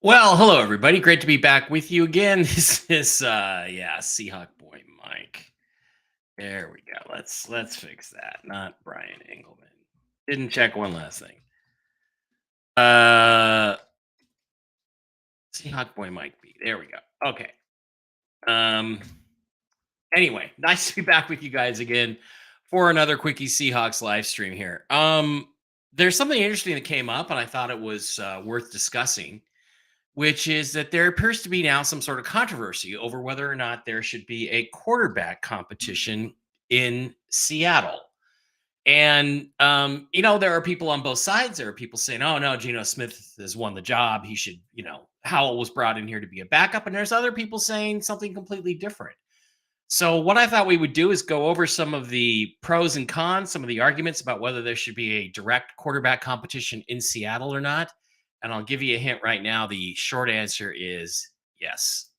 Well, hello everybody. Great to be back with you again. This is Seahawk boy Mike. There we go. Let's fix that. Not Brian Engelman. Didn't check one last thing. Uh Seahawk boy Mike B. There we go. Okay. Um anyway, nice to be back with you guys again for another quickie Seahawks live stream here. There's something interesting that came up and I thought it was worth discussing, which is that there appears to be now some sort of controversy over whether or not there should be a quarterback competition in Seattle. And, there are people on both sides. There are people saying, oh, no, Geno Smith has won the job. He should, Howell was brought in here to be a backup. And there's other people saying something completely different. So, what I thought we would do is go over some of the pros and cons, some of the arguments about whether there should be a direct quarterback competition in Seattle or not. And I'll give you a hint right now. The short answer is yes.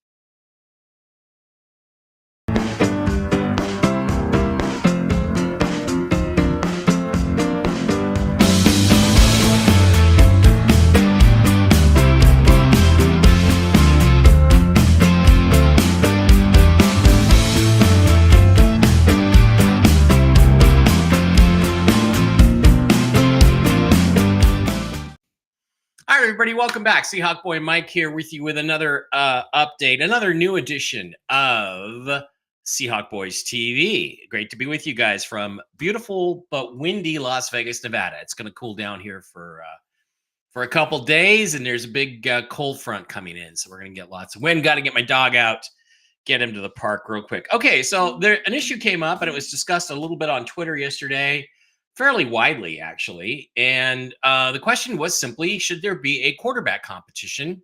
All right, everybody, welcome back. Seahawk Boy Mike here with you with another update, another new edition of Seahawk Boys TV. Great to be with you guys from beautiful but windy Las Vegas, Nevada. It's going to cool down here for a couple days, and there's a big cold front coming in, so we're going to get lots of wind. Got to get my dog out, get him to the park real quick. Okay, so an issue came up, and it was discussed a little bit on Twitter yesterday, fairly widely, actually. And the question was simply, should there be a quarterback competition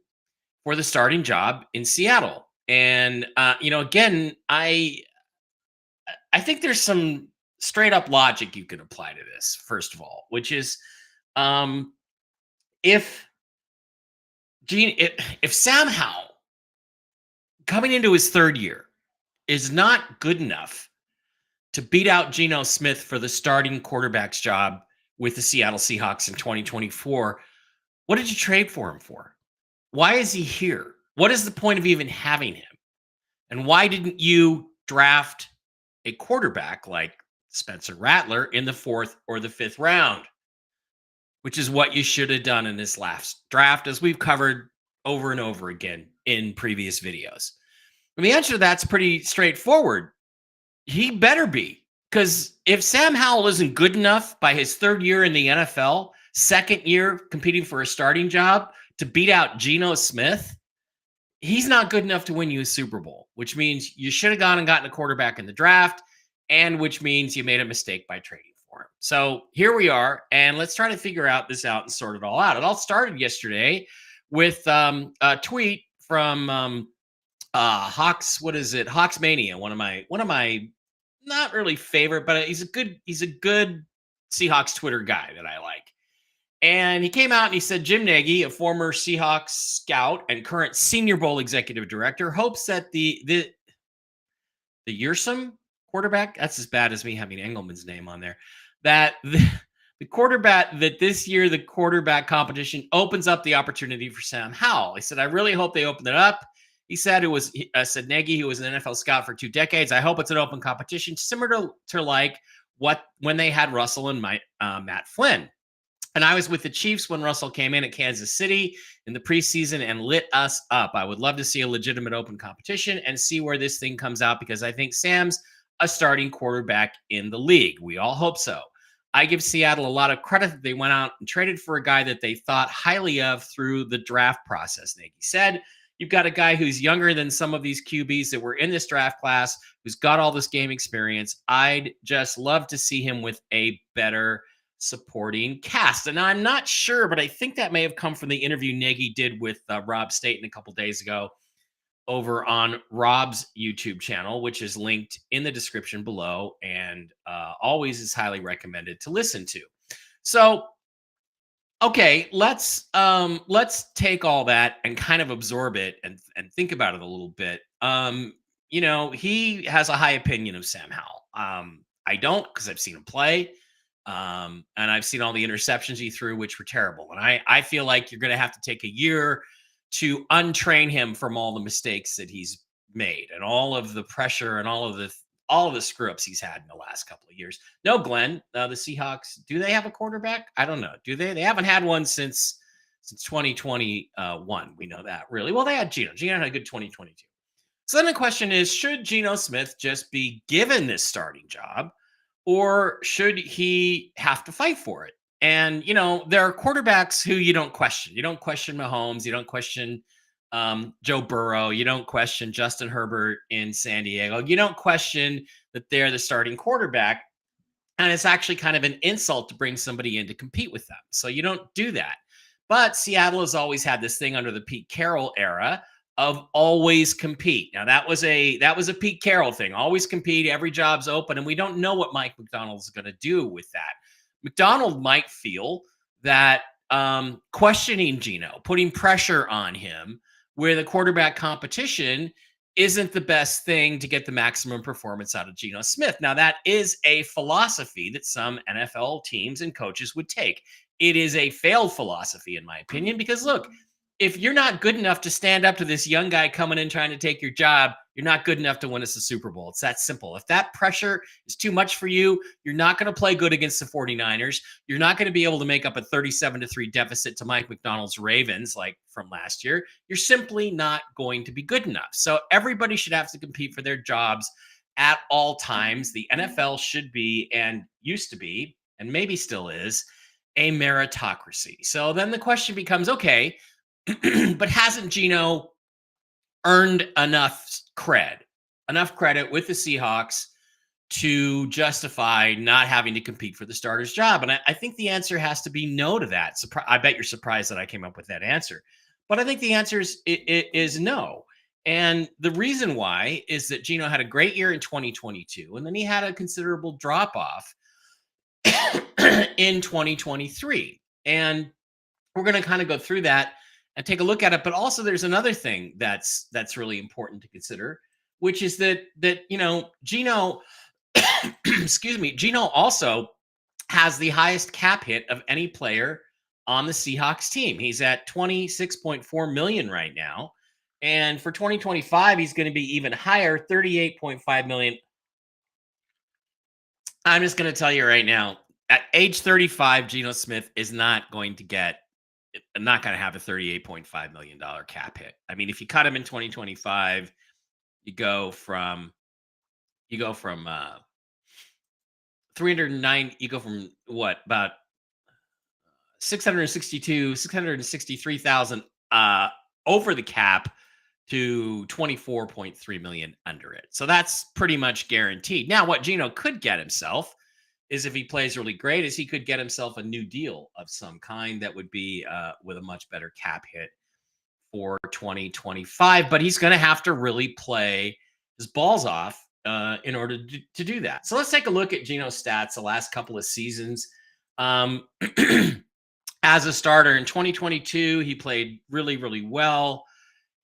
for the starting job in Seattle? And, again, I think there's some straight up logic you could apply to this, first of all, which is if if Sam Howell coming into his third year is not good enough to beat out Geno Smith for the starting quarterback's job with the Seattle Seahawks in 2024, what did you trade for him for? Why is he here? What is the point of even having him? And why didn't you draft a quarterback like Spencer Rattler in the 4th or the 5th round, which is what you should have done in this last draft, as we've covered over and over again in previous videos? And the answer to that's pretty straightforward. He better be, because if Sam Howell isn't good enough by his 3rd year in the NFL, 2nd year competing for a starting job, to beat out Geno Smith, he's not good enough to win you a Super Bowl, which means you should have gone and gotten a quarterback in the draft, and which means you made a mistake by trading for him. So here we are, and let's try to figure this out and sort it all out. It all started yesterday with a tweet from Hawks. What is it? Hawks Mania. One of my not really favorite, but he's a good Seahawks Twitter guy that I like. And he came out and he said Jim Nagy, a former Seahawks scout and current Senior Bowl executive director, hopes that the Yearsome quarterback, that's as bad as me having Engelman's name on there, that the quarterback, that this year the quarterback competition opens up the opportunity for Sam Howell. He said, I really hope they open it up. He said said Nagy, who was an NFL scout for 2 decades, I hope it's an open competition, similar to like when they had Russell and Matt Flynn. And I was with the Chiefs when Russell came in at Kansas City in the preseason and lit us up. I would love to see a legitimate open competition and see where this thing comes out, because I think Sam's a starting quarterback in the league. We all hope so. I give Seattle a lot of credit that they went out and traded for a guy that they thought highly of through the draft process. Nagy said, you've got a guy who's younger than some of these QBs that were in this draft class, who's got all this game experience. I'd just love to see him with a better supporting cast. And I'm not sure, but I think that may have come from the interview Nagy did with Rob Staten a couple days ago over on Rob's YouTube channel, which is linked in the description below and always is highly recommended to listen to. So, okay, let's take all that and kind of absorb it and think about it a little bit. He has a high opinion of Sam Howell. I don't, because I've seen him play. And I've seen all the interceptions he threw, which were terrible. And I feel like you're going to have to take a year to untrain him from all the mistakes that he's made and all of the pressure and all of the screw ups he's had in the last couple of years. No, Glenn, the Seahawks, do they have a quarterback? I don't know. Do they? They haven't had one since 2021. We know that really well. They had Geno. Geno had a good 2022. So then the question is, should Geno Smith just be given this starting job, or should he have to fight for it? And, there are quarterbacks who you don't question. You don't question Mahomes. You don't question Joe Burrow. You don't question Justin Herbert in San Diego. You don't question that they're the starting quarterback. And it's actually kind of an insult to bring somebody in to compete with them. So you don't do that. But Seattle has always had this thing under the Pete Carroll era of always compete. Now that was a Pete Carroll thing. Always compete. Every job's open, and we don't know what Mike Macdonald's going to do with that. Macdonald might feel that questioning Geno, putting pressure on him, where the quarterback competition isn't the best thing to get the maximum performance out of Geno Smith. Now that is a philosophy that some NFL teams and coaches would take. It is a failed philosophy, in my opinion, because look, if you're not good enough to stand up to this young guy coming in trying to take your job, you're not good enough to win us a Super Bowl. It's that simple. If that pressure is too much for you, you're not going to play good against the 49ers. You're not going to be able to make up a 37-3 deficit to Mike Macdonald's Ravens like from last year. You're simply not going to be good enough. So everybody should have to compete for their jobs at all times. The NFL should be, and used to be, and maybe still is, a meritocracy. So then the question becomes, okay, but hasn't Geno earned enough credit with the Seahawks to justify not having to compete for the starter's job? And I think the answer has to be no to that. I bet you're surprised that I came up with that answer. But I think the answer is no. And the reason why is that Geno had a great year in 2022, and then he had a considerable drop-off in 2023. And we're going to kind of go through that and take a look at it. But also there's another thing that's really important to consider, which is that Geno, excuse me, Geno also has the highest cap hit of any player on the Seahawks team. He's at $26.4 million right now. And for 2025, he's going to be even higher, $38.5 million. I'm just going to tell you right now, at age 35, Geno Smith is not going to have a $38.5 million cap hit. I mean, if you cut him in 2025, you go from 309, you go from what, about 663,000 over the cap to 24.3 million under it. So that's pretty much guaranteed. Now, what Geno could get himself is, if he plays really great, is he could get himself a new deal of some kind that would be with a much better cap hit for 2025. But he's going to have to really play his balls off in order to do that. So let's take a look at Geno's stats the last couple of seasons. As a starter in 2022, he played really, really well.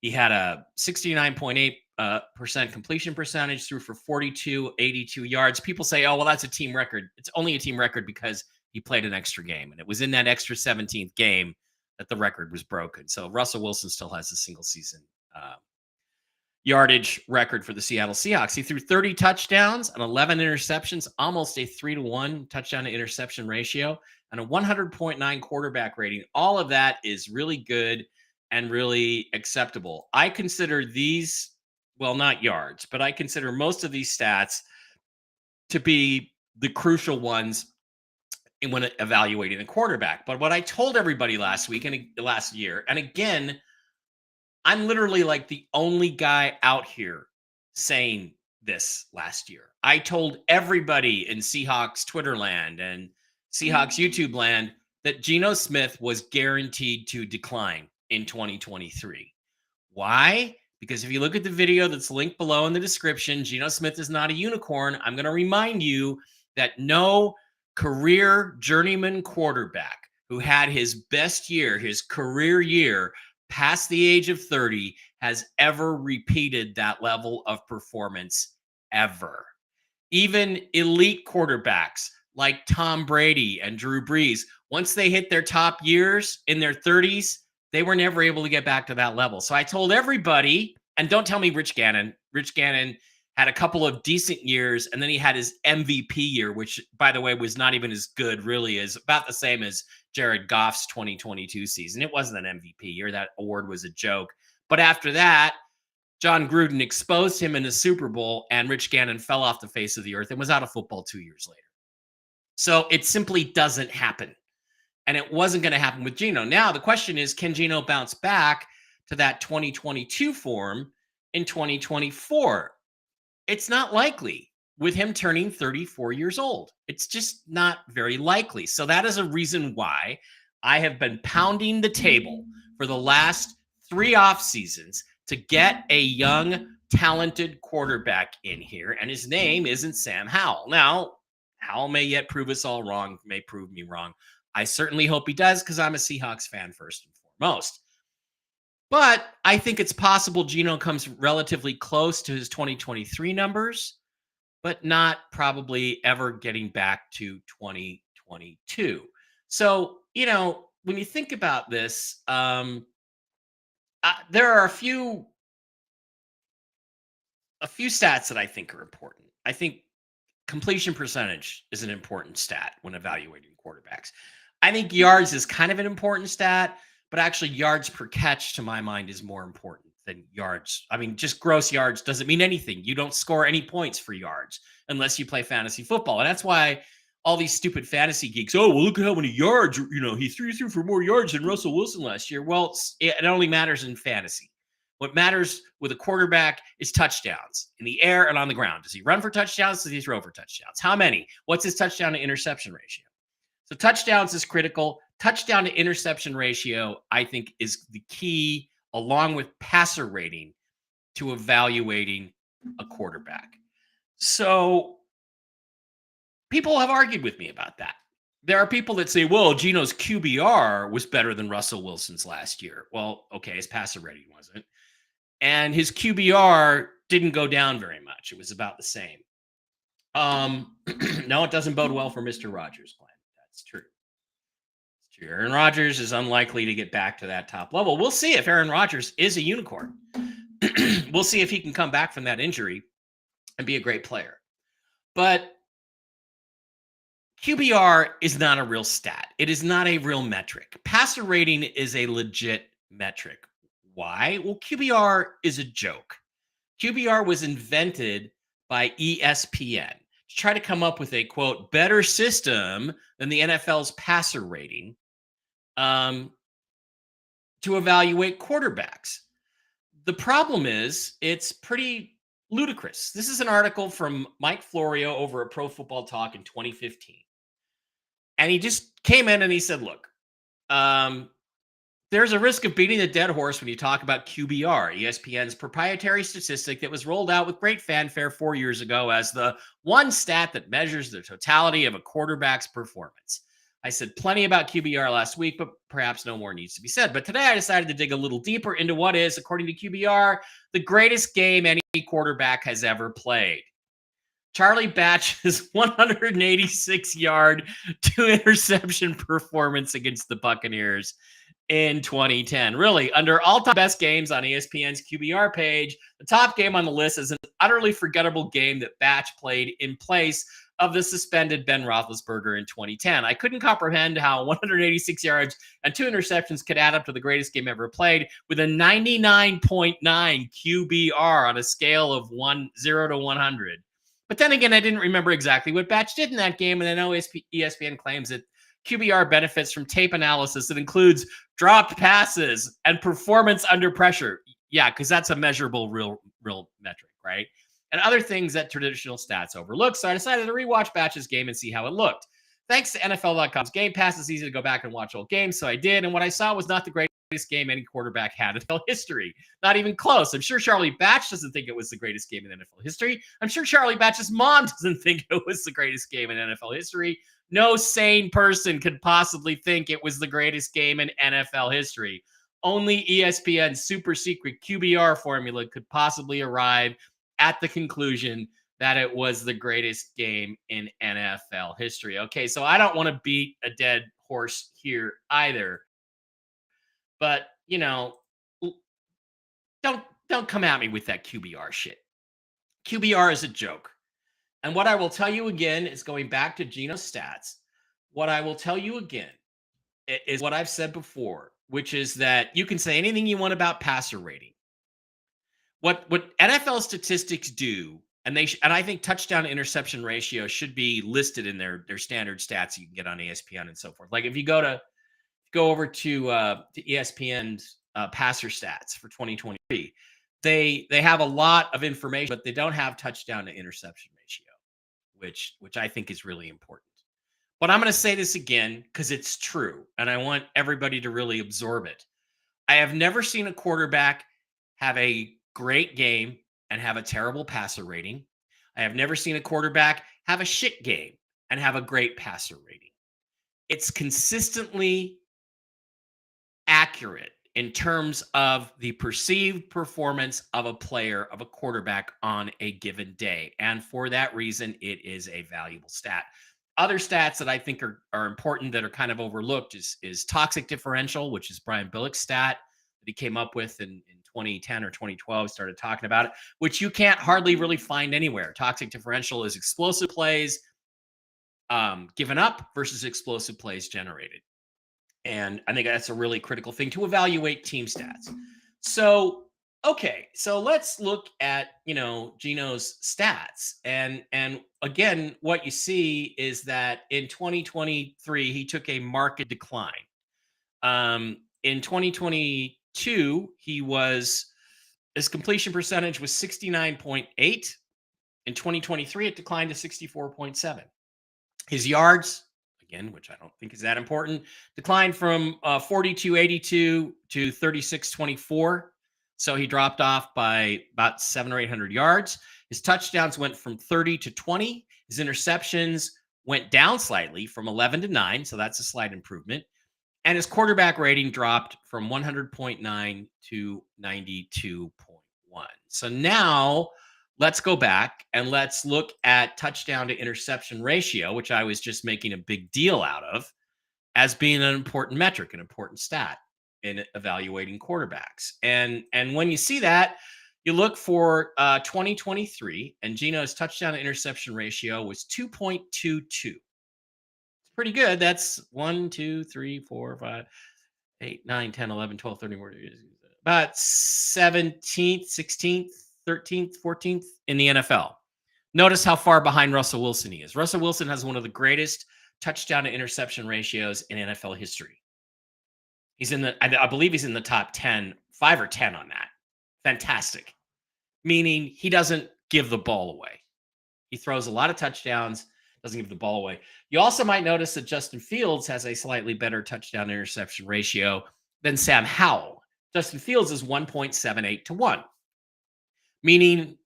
He had a 69.8% completion percentage, threw for 82 yards. People say, oh, well, that's a team record. It's only a team record because he played an extra game. And it was in that extra 17th game that the record was broken. So Russell Wilson still has a single season yardage record for the Seattle Seahawks. He threw 30 touchdowns and 11 interceptions, almost a 3-to-1 touchdown to interception ratio, and a 100.9 quarterback rating. All of that is really good and really acceptable. I consider these, well, not yards, but I consider most of these stats to be the crucial ones when evaluating a quarterback. But what I told everybody last week and last year, and again, I'm literally like the only guy out here saying this last year. I told everybody in Seahawks Twitter land and Seahawks YouTube land that Geno Smith was guaranteed to decline in 2023. Why? Because if you look at the video that's linked below in the description, Geno Smith is not a unicorn. I'm going to remind you that no career journeyman quarterback who had his best year, his career year, past the age of 30, has ever repeated that level of performance ever. Even elite quarterbacks like Tom Brady and Drew Brees, once they hit their top years in their 30s, They were never able to get back to that level. So I told everybody, and don't tell me Rich Gannon. Rich Gannon had a couple of decent years, and then he had his MVP year, which, by the way, was not even as good, really, as about the same as Jared Goff's 2022 season. It wasn't an MVP year. That award was a joke. But after that, John Gruden exposed him in the Super Bowl, and Rich Gannon fell off the face of the earth and was out of football 2 years later. So it simply doesn't happen. And it wasn't going to happen with Geno. Now, the question is, can Geno bounce back to that 2022 form in 2024? It's not likely with him turning 34 years old. It's just not very likely. So that is a reason why I have been pounding the table for the last 3 off seasons to get a young, talented quarterback in here. And his name isn't Sam Howell. Now, Howell may yet prove us all wrong, may prove me wrong. I certainly hope he does, because I'm a Seahawks fan first and foremost. But I think it's possible Geno comes relatively close to his 2023 numbers, but not probably ever getting back to 2022. So, when you think about this, there are a few stats that I think are important. I think completion percentage is an important stat when evaluating quarterbacks. I think yards is kind of an important stat, but actually yards per catch, to my mind, is more important than yards. I mean, just gross yards doesn't mean anything. You don't score any points for yards unless you play fantasy football. And that's why all these stupid fantasy geeks, oh, well, look at how many yards, he threw for more yards than Russell Wilson last year. Well, it only matters in fantasy. What matters with a quarterback is touchdowns in the air and on the ground. Does he run for touchdowns? Does he throw for touchdowns? How many? What's his touchdown to interception ratio? So touchdowns is critical. Touchdown to interception ratio, I think, is the key, along with passer rating, to evaluating a quarterback. So people have argued with me about that. There are people that say, well, Geno's QBR was better than Russell Wilson's last year. Well, okay, his passer rating wasn't. And his QBR didn't go down very much. It was about the same. No, it doesn't bode well for Mr. Rogers, Glenn. That's true. It's true. Aaron Rodgers is unlikely to get back to that top level. We'll see if Aaron Rodgers is a unicorn. We'll see if he can come back from that injury and be a great player. But QBR is not a real stat. It is not a real metric. Passer rating is a legit metric. Why? Well, QBR is a joke. QBR was invented by ESPN to try to come up with a, quote, better system than the NFL's passer rating to evaluate quarterbacks. The problem is it's pretty ludicrous. This is an article from Mike Florio over at Pro Football Talk in 2015. And he just came in and he said, look, there's a risk of beating a dead horse when you talk about QBR, ESPN's proprietary statistic that was rolled out with great fanfare 4 years ago as the one stat that measures the totality of a quarterback's performance. I said plenty about QBR last week, but perhaps no more needs to be said. But today I decided to dig a little deeper into what is, according to QBR, the greatest game any quarterback has ever played. Charlie Batch's 186-yard, 2-interception performance against the Buccaneers in 2010. Really, under all-time best games on ESPN's QBR page, the top game on the list is an utterly forgettable game that Batch played in place of the suspended Ben Roethlisberger in 2010. I couldn't comprehend how 186 yards and 2 interceptions could add up to the greatest game ever played with a 99.9 QBR on a scale of 0 to 100. But then again, I didn't remember exactly what Batch did in that game, and I know ESPN claims that QBR benefits from tape analysis that includes dropped passes and performance under pressure. Yeah, because that's a measurable real metric, right? And other things that traditional stats overlook. So I decided to rewatch Batch's game and see how it looked. Thanks to NFL.com's Game Pass, it's easy to go back and watch old games, so I did. And what I saw was not the greatest game any quarterback had in NFL history. Not even close. I'm sure Charlie Batch doesn't think it was the greatest game in NFL history. I'm sure Charlie Batch's mom doesn't think it was the greatest game in NFL history. No sane person could possibly think it was the greatest game in NFL history. Only ESPN's super secret QBR formula could possibly arrive at the conclusion that it was the greatest game in NFL history. Okay, so I don't want to beat a dead horse here either. But you know, don't don't come at me with that QBR shit. QBR is a joke. And what I will tell you again is going back to Geno's stats. What I will tell you again is what I've said before, which is that you can say anything you want about passer rating. What NFL statistics do, and and I think touchdown to interception ratio should be listed in their standard stats you can get on ESPN and so forth. Like if you go over to ESPN's passer stats for 2023, they have a lot of information, but they don't have touchdown to interception ratio, which I think is really important. But I'm going to say this again because it's true, and I want everybody to really absorb it. I have never seen a quarterback have a great game and have a terrible passer rating. I have never seen a quarterback have a shit game and have a great passer rating. It's consistently accurate in terms of the perceived performance of a player, of a quarterback on a given day. And for that reason, it is a valuable stat. Other stats that I think are important that are kind of overlooked is toxic differential, which is Brian Billick's stat that he came up with in 2010 or 2012, started talking about it, which you can't hardly really find anywhere. Toxic differential is explosive plays given up versus explosive plays generated. And I think that's a really critical thing to evaluate team stats. So, okay, so let's look at, Geno's stats. And again, what you see is that in 2023, he took a marked decline. In 2022, his completion percentage was 69.8. In 2023, it declined to 64.7. His yards, again, which I don't think is that important, declined from 42.82 to 36.24. So he dropped off by about 700 or 800 yards. His touchdowns went from 30 to 20. His interceptions went down slightly from 11 to 9. So that's a slight improvement. And his quarterback rating dropped from 100.9 to 92.1. So now let's go back and let's look at touchdown to interception ratio, which I was just making a big deal out of as being an important metric, an important stat in evaluating quarterbacks. And when you see that, you look for 2023, and Geno's touchdown to interception ratio was 2.22. It's pretty good. That's 1, 2, 3, 4, 5, 8, 9, 10, 11, 12, 13, about 17th, 16th, 13th, 14th in the NFL. Notice how far behind Russell Wilson he is. Russell Wilson has one of the greatest touchdown to interception ratios in NFL history. I believe he's in the top 10, 5 or 10 on that. Fantastic. Meaning he doesn't give the ball away. He throws a lot of touchdowns, doesn't give the ball away. You also might notice that Justin Fields has a slightly better touchdown interception ratio than Sam Howell. Justin Fields is 1.78 to 1. Meaning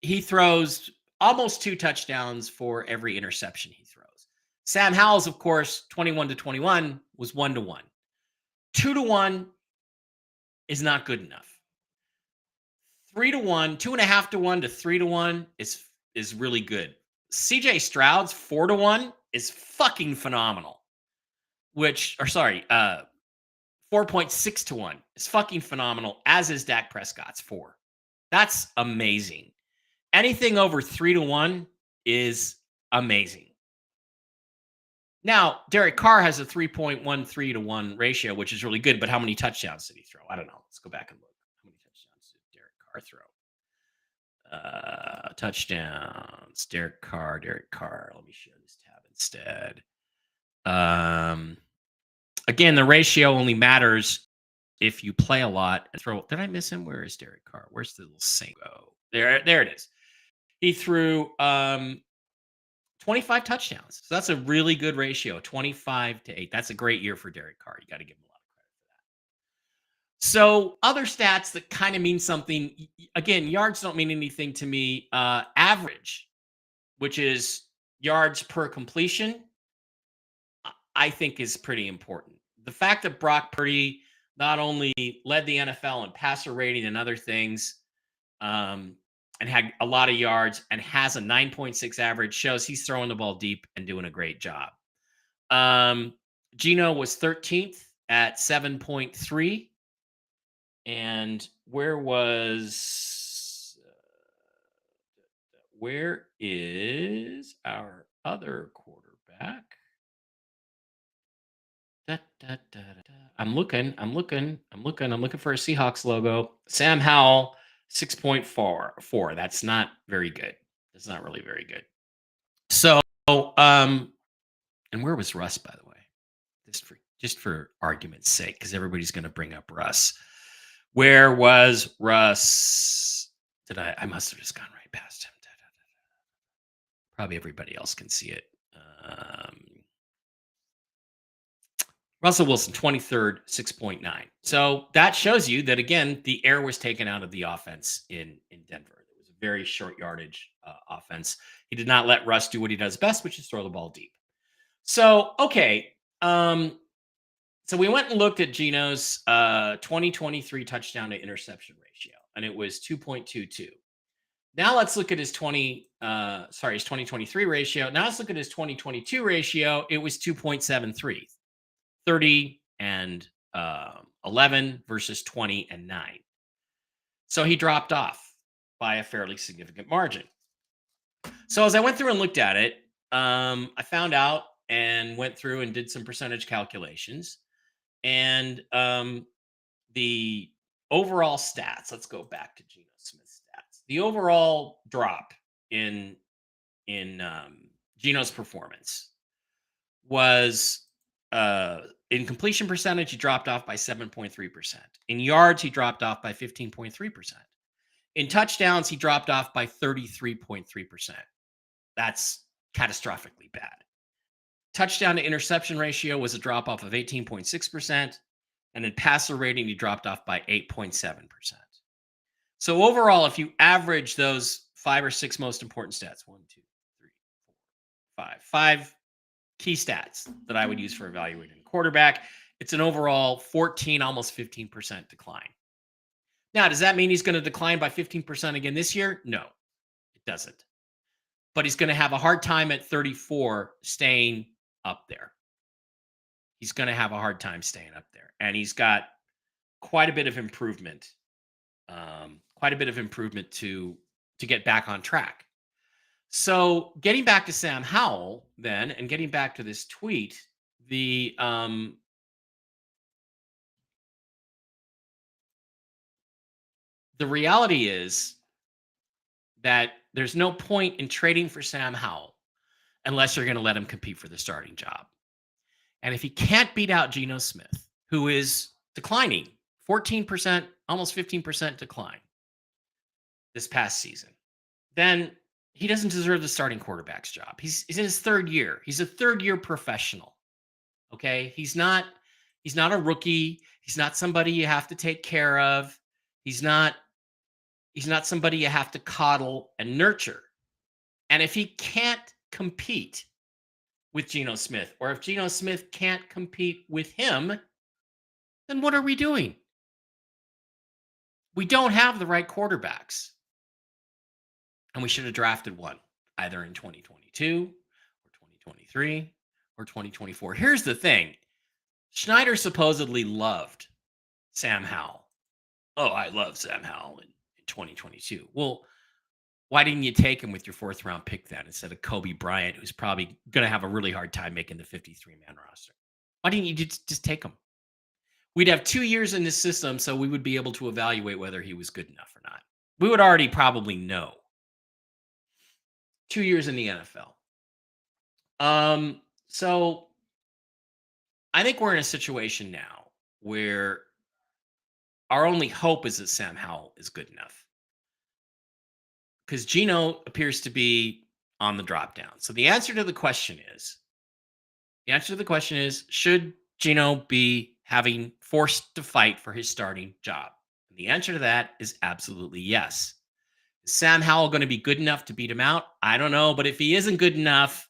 he throws almost 2 touchdowns for every interception he throws. Sam Howell's, of course, 21 to 21 was 1 to 1. 2 to 1 is not good enough. 3 to 1, 2.5 to 1 to 3 to 1 is really good. CJ Stroud's 4 to 1 is fucking phenomenal. 4.6 to 1 is fucking phenomenal, as is Dak Prescott's 4. That's amazing. Anything over 3 to 1 is amazing. Now, Derek Carr has a 3.13 to 1 ratio, which is really good, but how many touchdowns did he throw? I don't know. Let's go back and look. How many touchdowns did Derek Carr throw? Touchdowns. Derek Carr. Let me show this tab instead. Again, the ratio only matters if you play a lot and throw. Did I miss him? Where is Derek Carr? Where's the little Saint go? There it is. He threw 25 touchdowns. So that's a really good ratio, 25 to 8. That's a great year for Derek Carr. You got to give him a lot of credit for that. So other stats that kind of mean something, again, yards don't mean anything to me. Average, which is yards per completion, I think is pretty important. The fact that Brock Purdy not only led the NFL in passer rating and other things, and had a lot of yards and has a 9.6 average shows he's throwing the ball deep and doing a great job. Geno was 13th at 7.3 And where is our other quarterback? Da, da, da, da, da. I'm looking for a Seahawks logo. Sam Howell, 6.44. That's not very good. That's not really very good. So, um, and where was Russ, by the way? Just for argument's sake, because everybody's going to bring up Russ. Where was Russ? I must have just gone right past him. Probably everybody else can see it. Russell Wilson, 23rd, 6.9. So that shows you that, again, the air was taken out of the offense in Denver. It was a very short yardage offense. He did not let Russ do what he does best, which is throw the ball deep. So, okay. So we went and looked at Geno's 2023 touchdown to interception ratio, and it was 2.22. Now let's look at his 2023 ratio. Now let's look at his 2022 ratio. It was 2.73. 30 and 11 versus 20 and 9. So he dropped off by a fairly significant margin. So as I went through and looked at it, I found out and went through and did some percentage calculations. And the overall stats, let's go back to Geno Smith's stats. The overall drop in Geno's performance was in completion percentage, he dropped off by 7.3%. In yards, he dropped off by 15.3%. In touchdowns, he dropped off by 33.3%. That's catastrophically bad. Touchdown to interception ratio was a drop off of 18.6%. And in passer rating, he dropped off by 8.7%. So overall, if you average those 5 or 6 most important stats, 1, 2, 3, 4, 5 key stats that I would use for evaluating a quarterback, it's an overall 14, almost 15% decline. Now, does that mean he's going to decline by 15% again this year? No, it doesn't. But he's going to have a hard time at 34 staying up there. He's going to have a hard time staying up there. And he's got quite a bit of improvement, to get back on track. So getting back to Sam Howell then, and getting back to this tweet, the reality is that there's no point in trading for Sam Howell unless you're going to let him compete for the starting job. And if he can't beat out Geno Smith, who is declining, 14%, almost 15% decline this past season, then he doesn't deserve the starting quarterback's job. He's in his third year. He's a third-year professional. Okay? He's not a rookie. He's not somebody you have to take care of. He's not somebody you have to coddle and nurture. And if he can't compete with Geno Smith, or if Geno Smith can't compete with him, then what are we doing? We don't have the right quarterbacks. And we should have drafted one either in 2022 or 2023 or 2024. Here's the thing. Schneider supposedly loved Sam Howell. Oh, I love Sam Howell in 2022. Well, why didn't you take him with your 4th round pick then instead of Kobe Bryant, who's probably going to have a really hard time making the 53-man roster? Why didn't you just take him? We'd have 2 years in this system, so we would be able to evaluate whether he was good enough or not. We would already probably know. 2 years in the NFL. So I think we're in a situation now where our only hope is that Sam Howell is good enough, because Geno appears to be on the drop down. So the answer to the question is, should Geno be having forced to fight for his starting job? And the answer to that is absolutely yes. Is Sam Howell going to be good enough to beat him out? I don't know. But if he isn't good enough,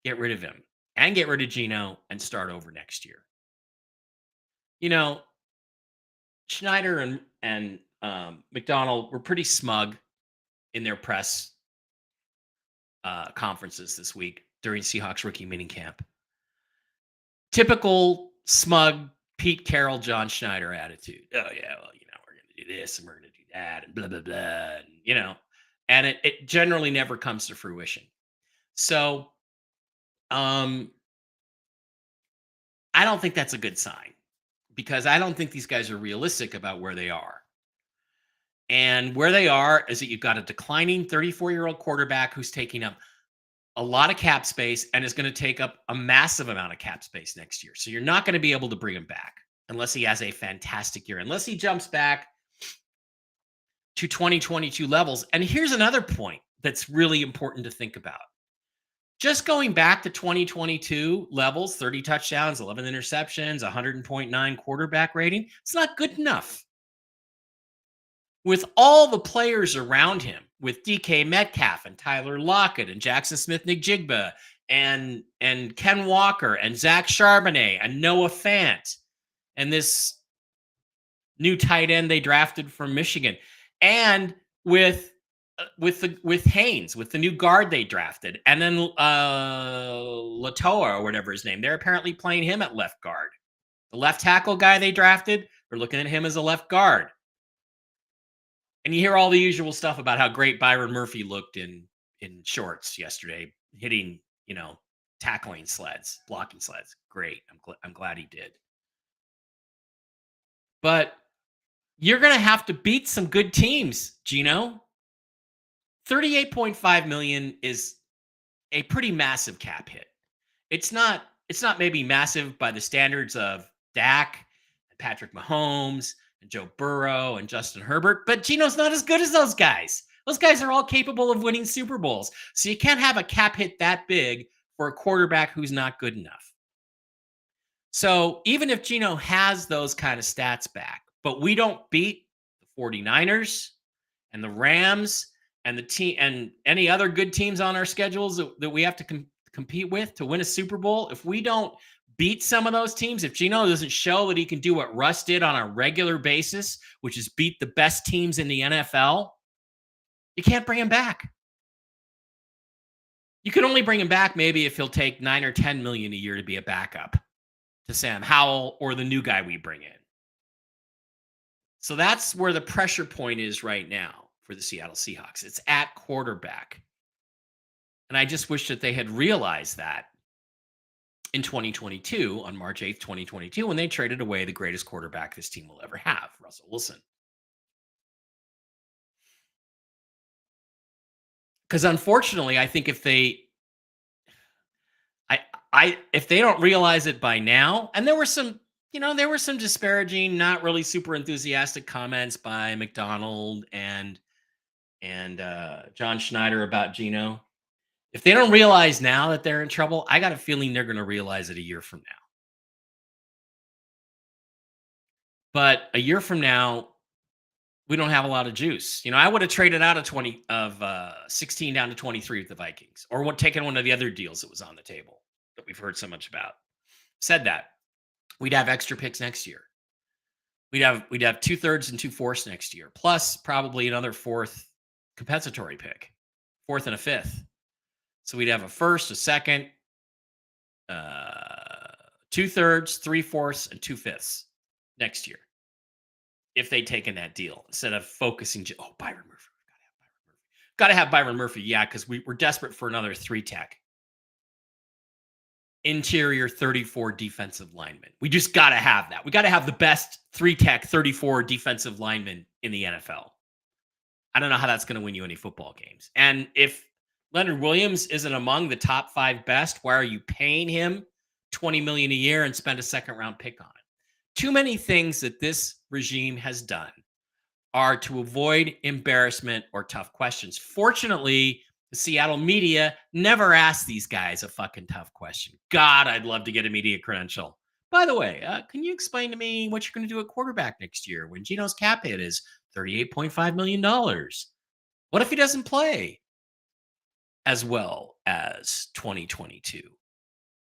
get rid of him and get rid of Geno and start over next year. You know, Schneider and McDonald were pretty smug in their press conferences this week during Seahawks rookie minicamp. Typical smug Pete Carroll, John Schneider attitude. Oh yeah, well, we're going to do this and we're going to do that and blah blah blah, and and it generally never comes to fruition. So, I don't think that's a good sign because I don't think these guys are realistic about where they are. And where they are is that you've got a declining 34-year-old quarterback who's taking up a lot of cap space and is going to take up a massive amount of cap space next year. So you're not going to be able to bring him back unless he has a fantastic year, unless he jumps back to 2022 levels. And here's another point that's really important to think about. Just going back to 2022 levels, 30 touchdowns, 11 interceptions, 100.9 quarterback rating, it's not good enough. With all the players around him, with DK Metcalf and Tyler Lockett and Jackson Smith-Njigba and Ken Walker and Zach Charbonnet and Noah Fant and this new tight end they drafted from Michigan, and with Haynes, with the new guard they drafted, and then Latoa or whatever his name, they're apparently playing him at left guard. The left tackle guy they drafted, they're looking at him as a left guard. And you hear all the usual stuff about how great Byron Murphy looked in shorts yesterday, hitting, tackling sleds, blocking sleds. Great. I'm glad he did. But you're going to have to beat some good teams, Gino. $38.5 million is a pretty massive cap hit. It's not maybe massive by the standards of Dak and Patrick Mahomes and Joe Burrow and Justin Herbert, but Gino's not as good as those guys. Those guys are all capable of winning Super Bowls. So you can't have a cap hit that big for a quarterback who's not good enough. So even if Gino has those kind of stats back, but we don't beat the 49ers and the Rams and the team and any other good teams on our schedules that we have to compete with to win a Super Bowl, if we don't beat some of those teams, if Gino doesn't show that he can do what Russ did on a regular basis, which is beat the best teams in the NFL, you can't bring him back. You can only bring him back maybe if he'll take $9 or $10 million a year to be a backup to Sam Howell or the new guy we bring in. So that's where the pressure point is right now for the Seattle Seahawks. It's at quarterback. And I just wish that they had realized that in 2022, on March 8th, 2022, when they traded away the greatest quarterback this team will ever have, Russell Wilson. Because unfortunately, I think if they don't realize it by now, and there were some disparaging, not really super enthusiastic comments by McDonald and John Schneider about Gino. If they don't realize now that they're in trouble, I got a feeling they're going to realize it a year from now. But a year from now, we don't have a lot of juice. I would have traded out of 16 down to 23 with the Vikings, or taken one of the other deals that was on the table that we've heard so much about. Said that we'd have extra picks next year. We'd have 2/3 and 2/4 next year, plus probably another fourth compensatory pick, fourth and a fifth. So we'd have a first, a second, 2/3, 3/4, and 2/5 next year if they'd taken that deal instead of focusing. Byron Murphy. Got to have Byron Murphy. Yeah, because we're desperate for another 3-tech. Interior 34 defensive lineman. We just got to have that. We got to have the best 3-tech 34 defensive lineman in the NFL. I don't know how that's going to win you any football games. And if Leonard Williams isn't among the top 5 best, why are you paying him $20 million a year and spend a second-round pick on it? Too many things that this regime has done are to avoid embarrassment or tough questions. Fortunately, the Seattle media never asked these guys a fucking tough question. God, I'd love to get a media credential. By the way, can you explain to me what you're going to do at quarterback next year when Gino's cap hit is $38.5 million? What if he doesn't play as well as 2022?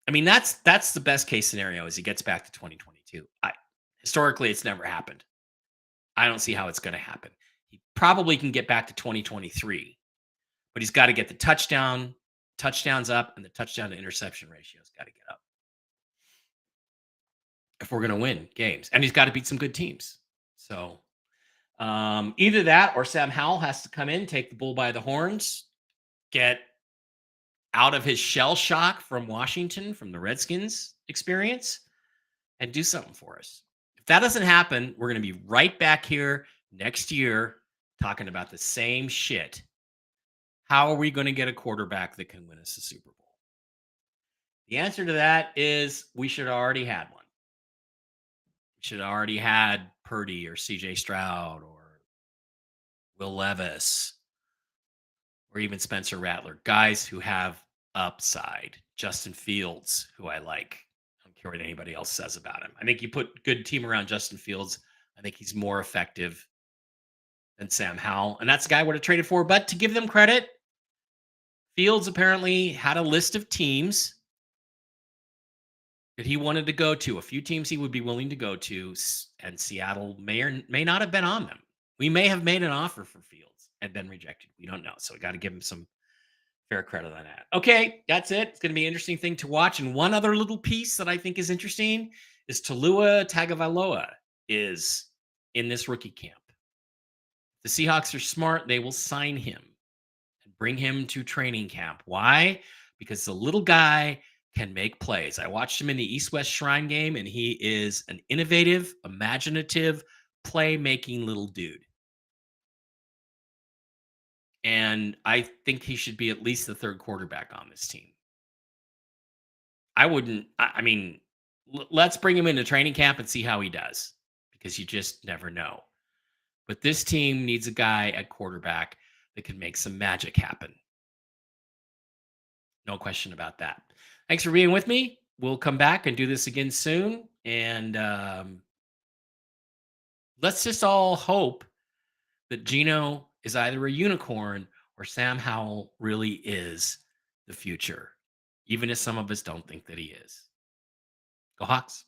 I mean, that's the best case scenario is he gets back to 2022. Historically, it's never happened. I don't see how it's going to happen. He probably can get back to 2023, but he's got to get the touchdowns up, and the touchdown to interception ratio has got to get up. if we're going to win games. And he's got to beat some good teams. So either that or Sam Howell has to come in, take the bull by the horns, get out of his shell shock from Washington, from the Redskins experience, and do something for us. If that doesn't happen, we're going to be right back here next year talking about the same shit. How are we going to get a quarterback that can win us the Super Bowl? The answer to that is we should have already had one. We should have already had Purdy or CJ Stroud or Will Levis or even Spencer Rattler, guys who have upside. Justin Fields, who I like. I don't care what anybody else says about him. I think you put good team around Justin Fields, I think he's more effective than Sam Howell. And that's the guy I would have traded for. But to give them credit, Fields apparently had a list of teams that he wanted to go to, a few teams he would be willing to go to, and Seattle may or may not have been on them. We may have made an offer for Fields and been rejected. We don't know. So we got to give him some fair credit on that. Okay, that's it. It's going to be an interesting thing to watch. And one other little piece that I think is interesting is Tua Tagovailoa is in this rookie camp. The Seahawks are smart. They will sign him and bring him to training camp. Why? Because the little guy can make plays. I watched him in the East-West Shrine game, and he is an innovative, imaginative, play-making little dude. And I think he should be at least the third quarterback on this team. I mean, let's bring him into training camp and see how he does, because you just never know. But this team needs a guy at quarterback that can make some magic happen. No question about that. Thanks for being with me. We'll come back and do this again soon. And let's just all hope that Geno is either a unicorn or Sam Howell really is the future, even if some of us don't think that he is. Go Hawks.